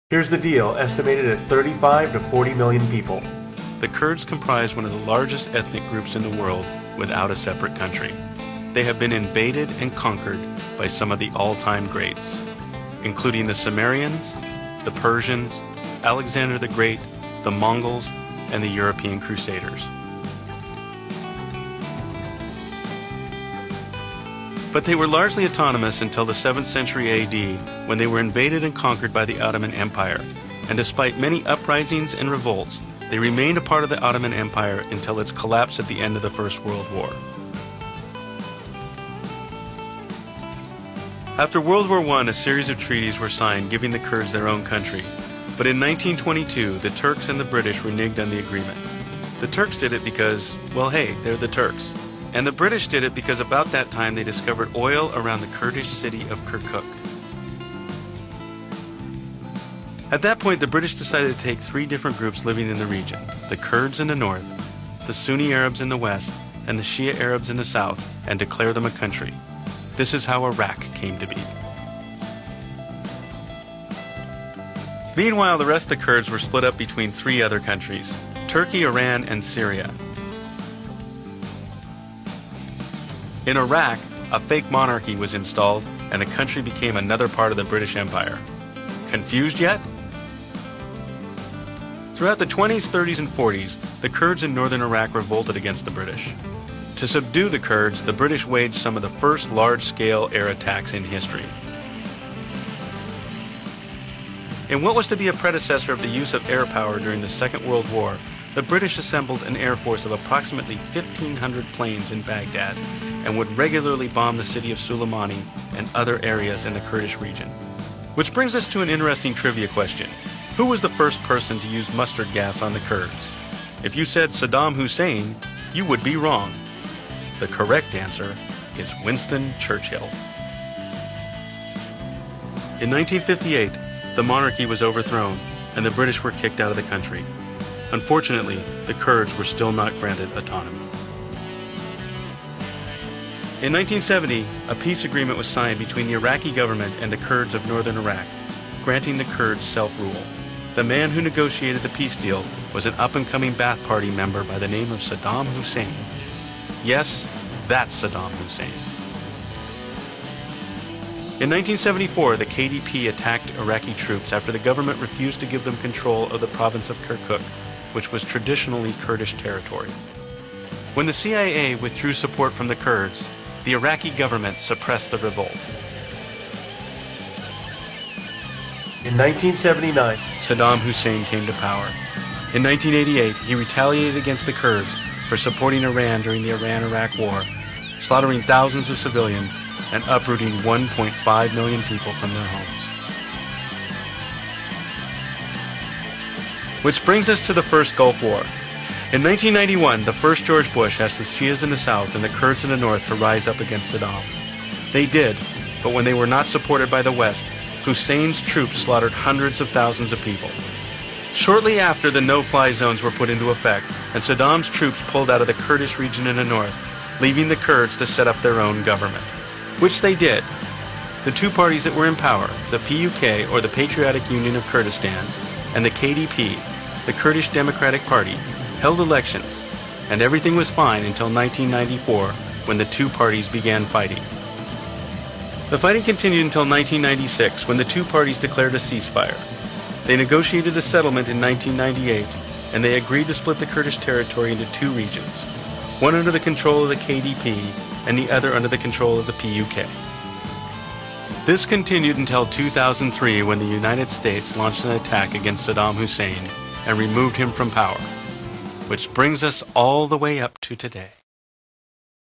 Here's the deal, estimated at 35 to 40 million people. The Kurds comprise one of the largest ethnic groups in the world without a separate country. They have been invaded and conquered by some of the all-time greats, including the Sumerians, the Persians, Alexander the Great, the Mongols, and the European Crusaders. But they were largely autonomous until the 7th century AD, when they were invaded and conquered by the Ottoman Empire, and despite many uprisings and revolts, they remained a part of the Ottoman Empire until its collapse at the end of the First World War. After World War I, a series of treaties were signed giving the Kurds their own country, but in 1922, the Turks and the British reneged on the agreement. The Turks did it because, well, hey, they're the Turks. And the British did it because about that time they discovered oil around the Kurdish city of Kirkuk. At that point, the British decided to take 3 different groups living in the region: the Kurds in the north, the Sunni Arabs in the west, and the Shia Arabs in the south, and declare them a country. This is how Iraq came to be. Meanwhile, the rest of the Kurds were split up between 3 other countries: Turkey, Iran, and Syria. In Iraq, a fake monarchy was installed and the country became another part of the British Empire. Confused yet? Throughout the 20s, 30s, and 40s, the Kurds in northern Iraq revolted against the British. To subdue the Kurds, the British waged some of the first large-scale air attacks in history. In what was to be a predecessor of the use of air power during the Second World War, the British assembled an air force of approximately 1,500 planes in Baghdad and would regularly bomb the city of Suleimani and other areas in the Kurdish region. Which brings us to an interesting trivia question. Who was the first person to use mustard gas on the Kurds? If you said Saddam Hussein, you would be wrong. The correct answer is Winston Churchill. In 1958, the monarchy was overthrown and the British were kicked out of the country. Unfortunately, the Kurds were still not granted autonomy. In 1970, a peace agreement was signed between the Iraqi government and the Kurds of northern Iraq, granting the Kurds self-rule. The man who negotiated the peace deal was an up-and-coming Ba'ath Party member by the name of Saddam Hussein. Yes, that's Saddam Hussein. In 1974, the KDP attacked Iraqi troops after the government refused to give them control of the province of Kirkuk, which was traditionally Kurdish territory. When the CIA withdrew support from the Kurds, the Iraqi government suppressed the revolt. In 1979, Saddam Hussein came to power. In 1988, he retaliated against the Kurds for supporting Iran during the Iran-Iraq War, slaughtering thousands of civilians and uprooting 1.5 million people from their homes. Which brings us to the first Gulf War. In 1991, the first George Bush asked the Shias in the south and the Kurds in the north to rise up against Saddam. They did, but when they were not supported by the West, Hussein's troops slaughtered hundreds of thousands of people. Shortly after, the no-fly zones were put into effect, and Saddam's troops pulled out of the Kurdish region in the north, leaving the Kurds to set up their own government. Which they did. The 2 parties that were in power, the PUK, or the Patriotic Union of Kurdistan, and the KDP, the Kurdish Democratic Party, held elections, and everything was fine until 1994, when the 2 parties began fighting. The fighting continued until 1996, when the 2 parties declared a ceasefire. They negotiated a settlement in 1998, and they agreed to split the Kurdish territory into 2 regions, one under the control of the KDP and the other under the control of the PUK. This continued until 2003, when the United States launched an attack against Saddam Hussein and removed him from power. Which brings us all the way up to today.